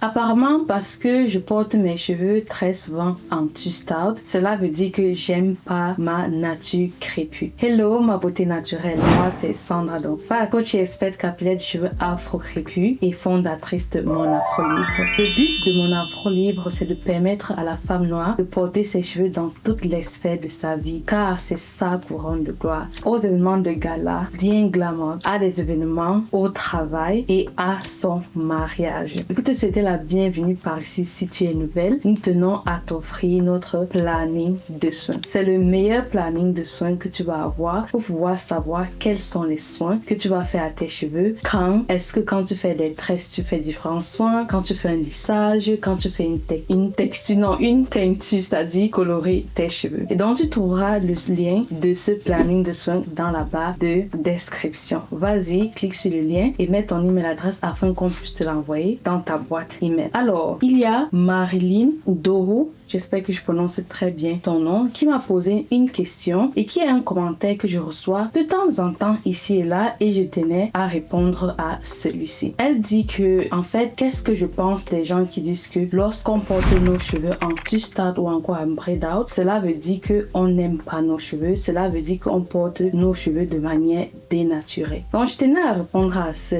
Apparemment, parce que je porte mes cheveux très souvent en twist out, cela veut dire que j'aime pas ma nature crépue. Hello, ma beauté naturelle. Moi, c'est Sandra Donfa, coach et experte capillaire de cheveux afro-crépus et fondatrice de Mon Afro Libre. Le but de Mon Afro Libre, c'est de permettre à la femme noire de porter ses cheveux dans toutes les sphères de sa vie, car c'est sa couronne de gloire. Aux événements de gala, bien glamour, à des événements, au travail et à son mariage. Pour te souhaiter la bienvenue par ici si tu es nouvelle, nous tenons à t'offrir notre planning de soins. C'est le meilleur planning de soins que tu vas avoir pour pouvoir savoir quels sont les soins que tu vas faire à tes cheveux. Quand tu fais des tresses, tu fais différents soins. Quand tu fais un lissage, quand tu fais une teinture, c'est-à-dire colorer tes cheveux. Et donc tu trouveras le lien de ce planning de soins dans la barre de description. Vas-y, clique sur le lien et mets ton email adresse afin qu'on puisse te l'envoyer dans ta boîte email. Alors, il y a Marilyn Doro, j'espère que je prononce très bien ton nom, qui m'a posé une question et qui a un commentaire que je reçois de temps en temps ici et là et je tenais à répondre à celui-ci. Elle dit que, en fait, qu'est-ce que je pense des gens qui disent que lorsqu'on porte nos cheveux en twist out ou encore en braid out, cela veut dire qu'on n'aime pas nos cheveux, cela veut dire qu'on porte nos cheveux de manière dénaturée. Donc, je tenais à répondre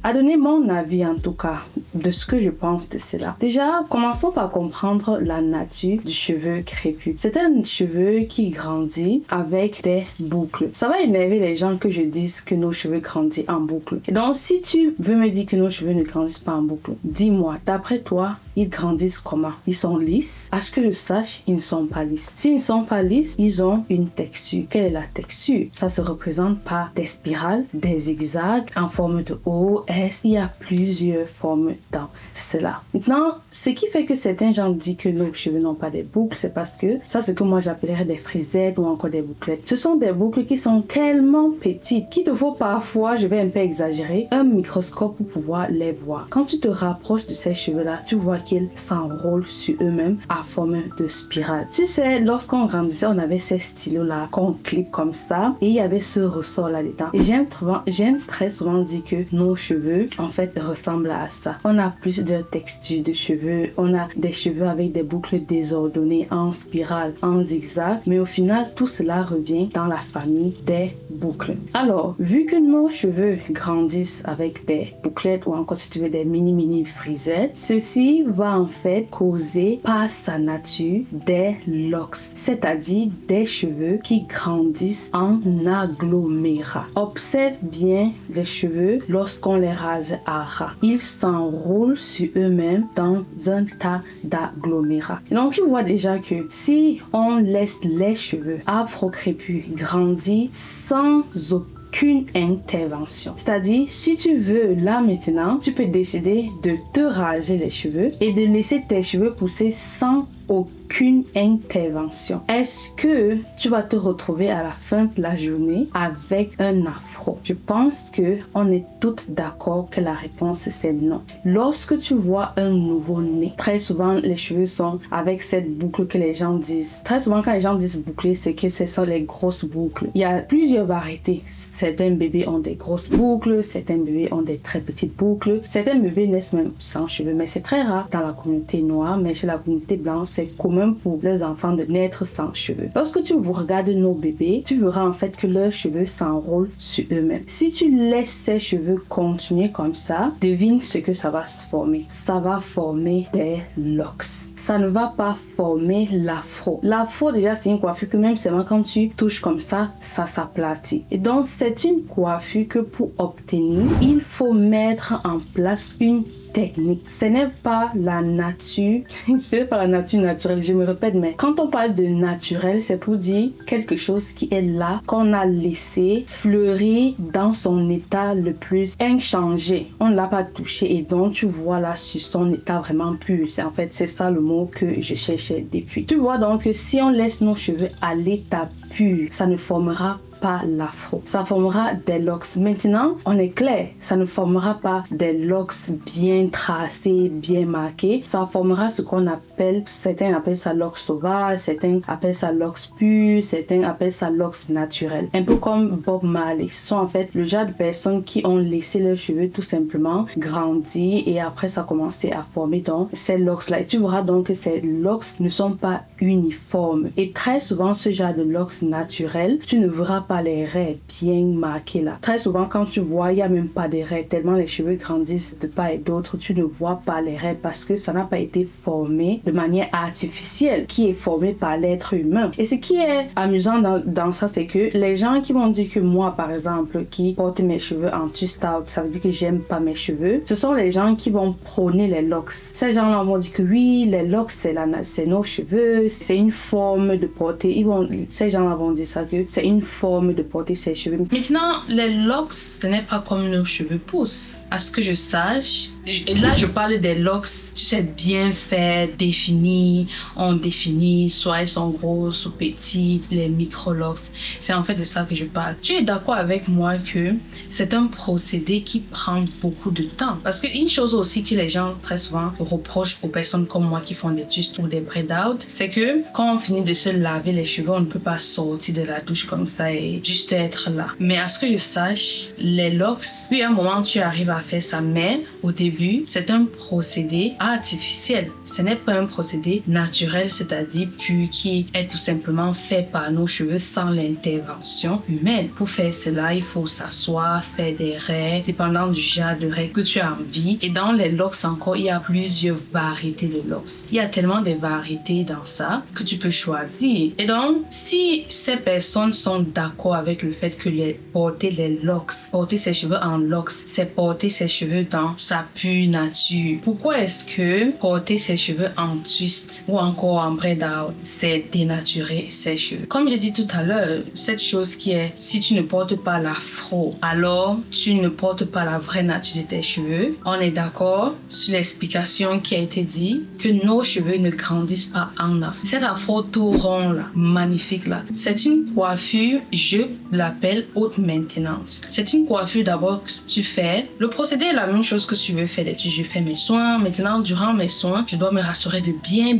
à donner mon avis en tout cas de ce que je pense de cela. Déjà, commençons par comprendre la nature du cheveu crépus. C'est un cheveu qui grandit avec des boucles. Ça va énerver les gens que je dise que nos cheveux grandissent en boucle. Et donc, si tu veux me dire que nos cheveux ne grandissent pas en boucle, dis-moi, d'après toi, ils grandissent comment? Ils sont lisses? À ce que je sache, ils ne sont pas lisses. S'ils ne sont pas lisses, ils ont une texture. Quelle est la texture? Ça se représente par des spirales, des zigzags en forme de O, S. Il y a plusieurs formes dans cela. Maintenant, ce qui fait que certains gens disent que nos cheveux n'ont pas des boucles, c'est parce que ça, c'est ce que moi j'appellerais des frisettes ou encore des bouclettes. Ce sont des boucles qui sont tellement petites qu'il te faut parfois, je vais un peu exagérer, un microscope pour pouvoir les voir. Quand tu te rapproches de ces cheveux-là, tu vois qu'ils s'enroulent sur eux-mêmes à forme de spirale. Tu sais, lorsqu'on grandissait, on avait ces stylos-là qu'on clique comme ça et il y avait ce ressort là-dedans. Et j'aime très souvent dire que nos cheveux, en fait, ressemblent à ça. On a plus de texture de cheveux, on a des cheveux avec des boucles désordonnées en spirale, en zigzag, mais au final, tout cela revient dans la famille des boucles. Alors, vu que nos cheveux grandissent avec des bouclettes ou encore si tu veux des mini frisettes, ceci va en fait causer par sa nature des locks, c'est-à-dire des cheveux qui grandissent en agglomérat. Observe bien les cheveux lorsqu'on les rase à ras. Ils s'enroulent sur eux-mêmes dans un tas d'agglomérats. Donc tu vois déjà que si on laisse les cheveux afro-crépus grandir sans aucune intervention. C'est-à-dire, si tu veux là maintenant, tu peux décider de te raser les cheveux et de laisser tes cheveux pousser sans aucune intervention. Est-ce que tu vas te retrouver à la fin de la journée avec un afro? Je pense que on est toutes d'accord que la réponse c'est non. Lorsque tu vois un nouveau-né, très souvent les cheveux sont avec cette boucle que les gens disent. Très souvent quand les gens disent bouclé, c'est que ce sont les grosses boucles. Il y a plusieurs variétés. Certains bébés ont des grosses boucles, certains bébés ont des très petites boucles, certains bébés naissent même sans cheveux, mais c'est très rare dans la communauté noire, mais chez la communauté blanche, c'est commun pour les enfants de naître sans cheveux. Lorsque tu regardes nos bébés, tu verras en fait que leurs cheveux s'enroulent sur eux-mêmes. Si tu laisses ces cheveux continuer comme ça, devine ce que ça va se former. Ça va former des locks. Ça ne va pas former l'afro. L'afro déjà c'est une coiffure que même seulement quand tu touches comme ça s'aplatit. Et donc c'est une coiffure que pour obtenir, il faut mettre en place une technique. Ce n'est pas la nature, ce n'est pas la nature naturelle, je me répète, mais quand on parle de naturel, c'est pour dire quelque chose qui est là, qu'on a laissé fleurir dans son état le plus inchangé. On ne l'a pas touché et donc tu vois là sur son état vraiment pur. C'est ça le mot que je cherchais depuis. Tu vois donc que si on laisse nos cheveux à l'état pur, ça ne formera pas l'afro. Ça formera des locks. Maintenant, on est clair, ça ne formera pas des locks bien tracés, bien marqués. Ça formera ce qu'on appelle, certains appellent ça locks sauvages, certains appellent ça locks purs, certains appellent ça locks naturels. Un peu comme Bob Marley. Ce sont en fait le genre de personnes qui ont laissé leurs cheveux tout simplement grandir et après ça a commencé à former donc ces locks-là. Et tu verras donc que ces locks ne sont pas uniformes. Et très souvent, ce genre de locks naturels, tu ne verras pas les raies bien marquées là. Très souvent, quand tu vois, il n'y a même pas des raies. Tellement les cheveux grandissent de part et d'autre, tu ne vois pas les raies parce que ça n'a pas été formé de manière artificielle, qui est formé par l'être humain. Et ce qui est amusant dans ça, c'est que les gens qui vont dire que moi, par exemple, qui porte mes cheveux en twist out, ça veut dire que j'aime pas mes cheveux. Ce sont les gens qui vont prôner les locks. Ces gens-là vont dire que oui, les locks, c'est nos cheveux, c'est une forme de porter. Ces gens-là vont dire ça, que c'est une forme de porter ses cheveux. Maintenant, les locks, ce n'est pas comme nos cheveux poussent. À ce que je sache, et là, je parle des locks, tu sais, bien faits, définis. On définit, soit elles sont grosses ou petites, les micro-locks. C'est en fait de ça que je parle. Tu es d'accord avec moi que c'est un procédé qui prend beaucoup de temps? Parce qu'une chose aussi que les gens très souvent reprochent aux personnes comme moi qui font des twists ou des braid out, c'est que quand on finit de se laver les cheveux, on ne peut pas sortir de la douche comme ça et juste être là. Mais à ce que je sache, les locks, puis à un moment tu arrives à faire ça, mais au début, c'est un procédé artificiel. Ce n'est pas un procédé naturel, c'est-à-dire pur, qui est tout simplement fait par nos cheveux sans l'intervention humaine. Pour faire cela, il faut s'asseoir, faire des raies, dépendant du genre de raies que tu as envie. Et dans les locks encore, il y a plusieurs variétés de locks. Il y a tellement de variétés dans ça que tu peux choisir. Et donc, si ces personnes sont d'accord avec le fait que porter les locks, porter ses cheveux en locks, c'est porter ses cheveux dans sa pure nature. Pourquoi est-ce que porter ses cheveux en twist ou encore en braid out, c'est dénaturer ses cheveux? Comme j'ai dit tout à l'heure, cette chose qui est, si tu ne portes pas l'afro, alors tu ne portes pas la vraie nature de tes cheveux. On est d'accord sur l'explication qui a été dit que nos cheveux ne grandissent pas en afro. Cet afro tout rond là, magnifique là, c'est une coiffure, je l'appelle haute maintenance. C'est une coiffure d'abord que tu fais. Le procédé est la même chose que tu veux faire. Je fais mes soins. Maintenant, durant mes soins, je dois me rassurer de bien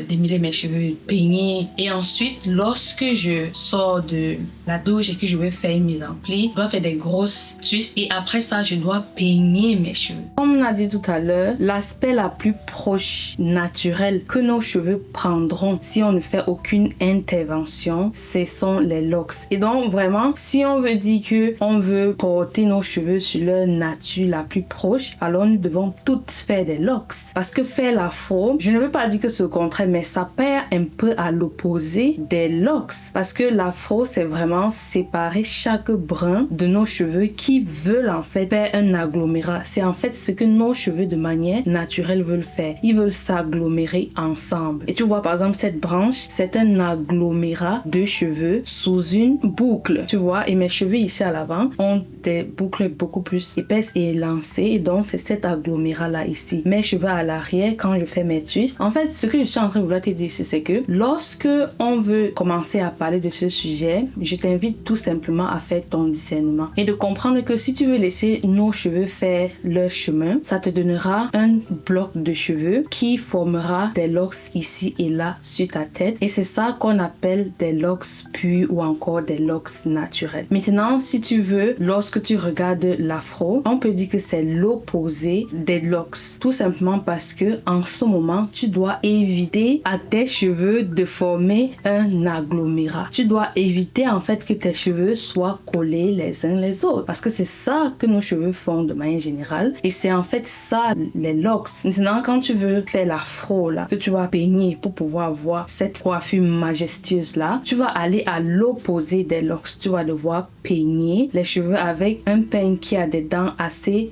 démêler mes cheveux, peigner. Et ensuite, lorsque je sors de la douche et que je vais faire une mise en pli, je dois faire des grosses twists. Et après ça, je dois peigner mes cheveux. Comme on a dit tout à l'heure, l'aspect la plus proche, naturel que nos cheveux prendront si on ne fait aucune intervention, ce sont les locks. Et donc, vraiment, si on veut dire que on veut porter nos cheveux sur leur nature la plus proche, alors nous devons toutes faire des locks. Parce que faire l'afro, je ne veux pas dire que c'est le contraire, mais ça perd un peu à l'opposé des locks. Parce que l'afro, c'est vraiment séparer chaque brin de nos cheveux qui veulent en fait faire un agglomérat. C'est en fait ce que nos cheveux de manière naturelle veulent faire. Ils veulent s'agglomérer ensemble. Et tu vois, par exemple, cette branche, c'est un agglomérat de cheveux sous une boucle. Tu vois, et mes cheveux ici à l'avant ont des boucles beaucoup plus épaisses et élancées. Et donc, c'est cet agglomérat-là ici. Mes cheveux à l'arrière, quand je fais mes twists. En fait, ce que je suis en train de vouloir te dire, c'est que lorsque on veut commencer à parler de ce sujet, je t'invite tout simplement à faire ton discernement. Et de comprendre que si tu veux laisser nos cheveux faire leur chemin, ça te donnera un bloc de cheveux qui formera des locks ici et là sur ta tête. Et c'est ça qu'on appelle des locks purs ou encore des locks naturels. Maintenant, si tu veux, lorsque tu regardes l'afro, on peut dire que c'est l'opposé des locks. Tout simplement parce que en ce moment, tu dois éviter à tes cheveux de former un agglomérat. Tu dois éviter en fait que tes cheveux soient collés les uns les autres. Parce que c'est ça que nos cheveux font de manière générale. Et c'est en fait ça, les locks. Maintenant, quand tu veux faire l'afro là, que tu vas peigner pour pouvoir avoir cette coiffure majestueuse là, tu vas aller à l'opposé des locks. Tu vas devoir peigner les cheveux avec un peigne qui a des dents assez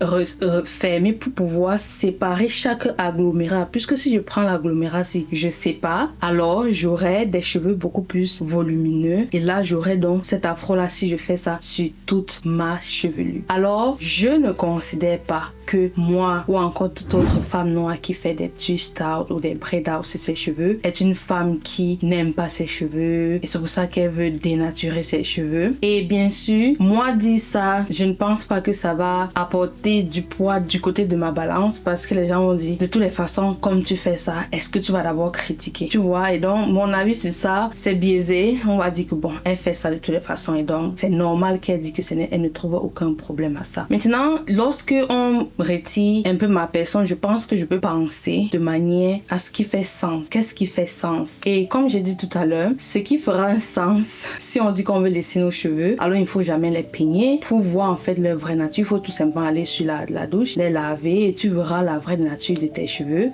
fermées fermé pour pouvoir séparer chaque agglomérat. Puisque si je prends l'agglomérat, si je sépare, alors j'aurai des cheveux beaucoup plus volumineux. Et là, j'aurai donc cet afro-là si je fais ça sur toute ma chevelure. Alors, je ne considère pas que moi ou encore toute autre femme noire qui fait des twist out ou des braid out sur ses cheveux est une femme qui n'aime pas ses cheveux et c'est pour ça qu'elle veut dénaturer ses cheveux. Et bien sûr, moi dire ça, je ne pense pas que ça va apporter du poids du côté de ma balance parce que les gens vont dire de toutes les façons, comme tu fais ça, est-ce que tu vas d'abord critiquer? Tu vois, et donc mon avis sur ça, c'est biaisé. On va dire que bon, elle fait ça de toutes les façons et donc c'est normal qu'elle dise que elle ne trouve aucun problème à ça. Maintenant, lorsque on retire un peu ma personne, je pense que je peux penser de manière à ce qui fait sens. Qu'est-ce qui fait sens? Et comme j'ai dit tout à l'heure, ce qui fera un sens, si on dit qu'on veut laisser nos cheveux, alors il ne faut jamais les peigner pour voir en fait leur vraie nature. Il faut tout simplement aller sur la douche, les laver et tu verras la vraie nature de tes cheveux,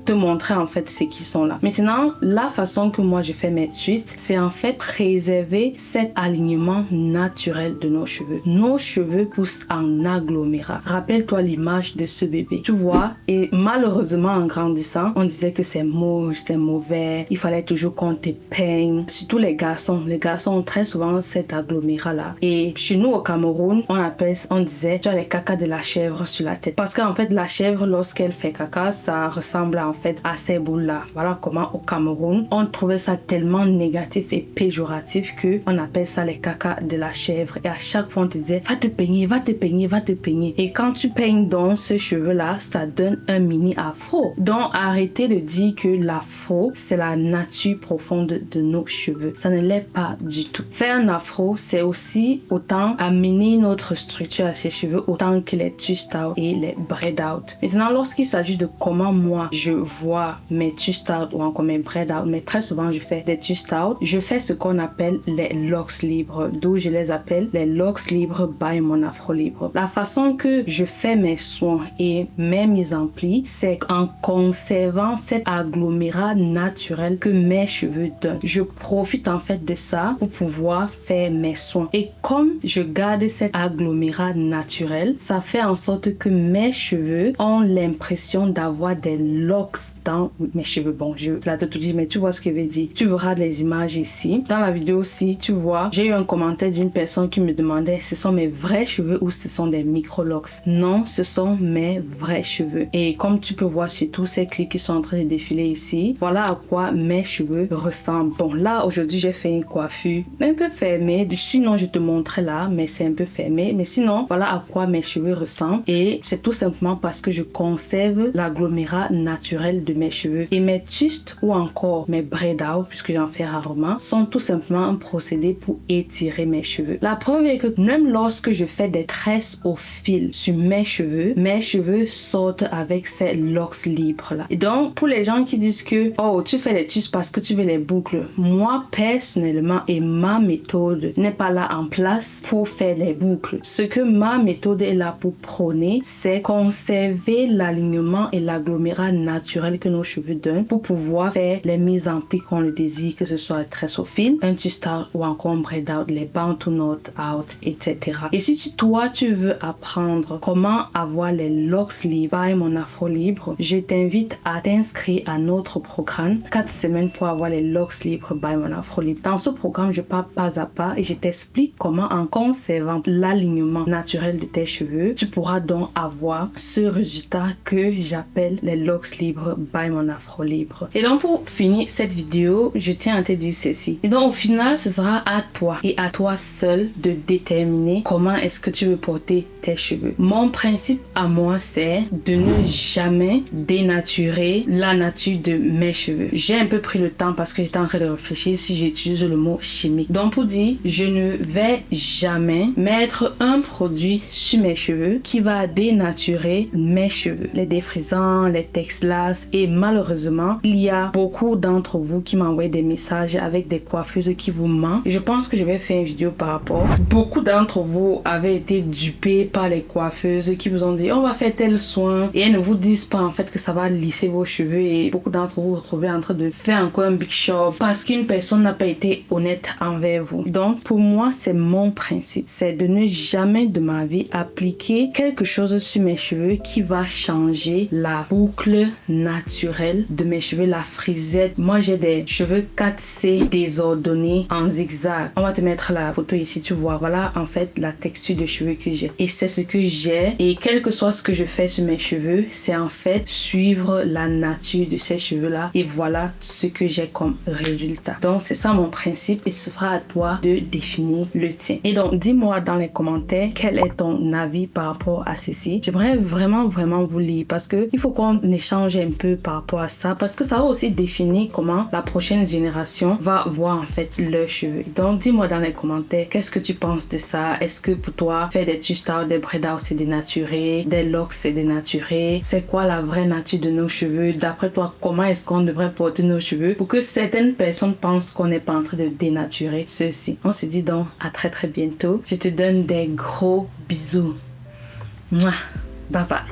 te montrer en fait ce qui sont là. Maintenant, la façon que moi je fais mes twists, c'est en fait préserver cet alignement naturel de nos cheveux. Nos cheveux poussent en agglomérat. Rappelle-toi l'image de ce bébé. Tu vois, et malheureusement en grandissant, on disait que c'est moche, c'est mauvais, il fallait toujours qu'on te peigne. Surtout les garçons. Les garçons ont très souvent cet agglomérat-là. Et chez nous au Cameroun, on disait, tu as les cacas de la chèvre sur la tête. Parce qu'en fait, la chèvre, lorsqu'elle fait caca, ça ressemble en fait à ces boules-là. Voilà comment au Cameroun, on trouvait ça tellement négatif et péjoratif que on appelle ça les cacas de la chèvre. Et à chaque fois, on te disait, va te peigner, va te peigner, va te peigner. Et quand tu peignes donc ce cheveu-là, ça donne un mini afro. Donc, arrêtez de dire que l'afro, c'est la nature profonde de nos cheveux. Ça ne l'est pas du tout. Faire un afro, c'est aussi autant amener notre structure à ses cheveux, autant que les twist out et les braid out. Maintenant, lorsqu'il s'agit de comment moi, je vois mes twist out ou encore mes braid out, mais très souvent, je fais des twist out, je fais ce qu'on appelle les locks libres, d'où je les appelle les locks libres by mon afro libre. La façon que je fais mes soins et mes mises en pli, c'est en conservant cet agglomérat naturel que mes cheveux donnent. Je profite en fait de ça pour pouvoir faire mes soins. Et comme je garde cet agglomérat naturel, ça fait en sorte que mes cheveux ont l'impression d'avoir des locks dans mes cheveux. Bon, je vais te dire, mais tu vois ce que je veux dire. Tu verras les images ici. Dans la vidéo aussi, tu vois, j'ai eu un commentaire d'une personne qui me demandait ce sont mes vrais cheveux ou ce sont des micro-locks. Non, ce sont mes vrais cheveux. Et comme tu peux voir sur tous ces clips qui sont en train de défiler ici, voilà à quoi mes cheveux ressemblent. Bon, là, aujourd'hui, j'ai fait une coiffure un peu fermée. Sinon, je te montrerai là, mais c'est un peu fermé. Mais sinon, voilà à quoi mes cheveux ressemblent. Et c'est tout simplement parce que je conserve l'agglomérat naturel de mes cheveux. Et mes twists ou encore mes braid out, puisque j'en fais rarement, sont tout simplement un procédé pour étirer mes cheveux. La preuve est que même lorsque je fais des tresses au fil sur mes cheveux sortent avec ces locks libres là. Et donc, pour les gens qui disent que oh, tu fais les twists parce que tu veux les boucles, moi personnellement et ma méthode n'est pas là en place pour faire les boucles. Ce que ma méthode est là pour prôner, c'est conserver l'alignement et l'agglomérat naturel que nos cheveux donnent pour pouvoir faire les mises en pli qu'on le désire, que ce soit tresse au fil, un twist out ou encore un braid out, les bound to knot out, etc. Et si toi tu veux apprendre comment avoir les locks libres by mon afro libre, je t'invite à t'inscrire à notre programme 4 semaines pour avoir les locks libres by mon afro libre. Dans ce programme, je pars pas à pas et je t'explique comment en conservant l'alignement naturel de tes cheveux, tu pourras donc avoir ce résultat que j'appelle les locks libres by mon afro libre. Et donc pour finir cette vidéo, je tiens à te dire ceci. Et donc au final, ce sera à toi et à toi seul de déterminer comment est-ce que tu veux porter tes cheveux. Mon principe à moi, c'est de ne jamais dénaturer la nature de mes cheveux. J'ai un peu pris le temps parce que j'étais en train de réfléchir si j'utilise le mot chimique. Donc pour dire, je ne vais jamais mettre un produit sur mes cheveux qui va dénaturer mes cheveux. Les défrisants, les texlas, et malheureusement, il y a beaucoup d'entre vous qui m'envoient des messages avec des coiffeuses qui vous mentent. Et je pense que je vais faire une vidéo par rapport. Beaucoup d'entre vous avaient été dupés par les coiffeuses qui vous ont dit on va faire tel soin et elles ne vous disent pas en fait que ça va lisser vos cheveux et beaucoup d'entre vous vous retrouvez en train de faire encore un big shop parce qu'une personne n'a pas été honnête envers vous. Donc pour moi c'est mon principe, c'est de ne jamais de ma vie appliquer quelque chose chose sur mes cheveux qui va changer la boucle naturelle de mes cheveux, la frisette. Moi, j'ai des cheveux 4C désordonnés en zigzag. On va te mettre la photo ici, tu vois. Voilà, en fait, la texture de cheveux que j'ai. Et c'est ce que j'ai. Et quel que soit ce que je fais sur mes cheveux, c'est en fait suivre la nature de ces cheveux-là. Et voilà ce que j'ai comme résultat. Donc, c'est ça mon principe. Et ce sera à toi de définir le tien. Et donc, dis-moi dans les commentaires quel est ton avis par rapport à ceci. J'aimerais vraiment vous lire parce que il faut qu'on échange un peu par rapport à ça parce que ça va aussi définir comment la prochaine génération va voir en fait leurs cheveux. Donc, dis-moi dans les commentaires qu'est-ce que tu penses de ça. Est-ce que pour toi, faire des twist-out, des braid-out, c'est dénaturé, des locks, c'est dénaturé? C'est quoi la vraie nature de nos cheveux? D'après toi, comment est-ce qu'on devrait porter nos cheveux pour que certaines personnes pensent qu'on n'est pas en train de dénaturer ceux-ci? On se dit donc à très bientôt. Je te donne des gros bisous. Mouah. Bye bye.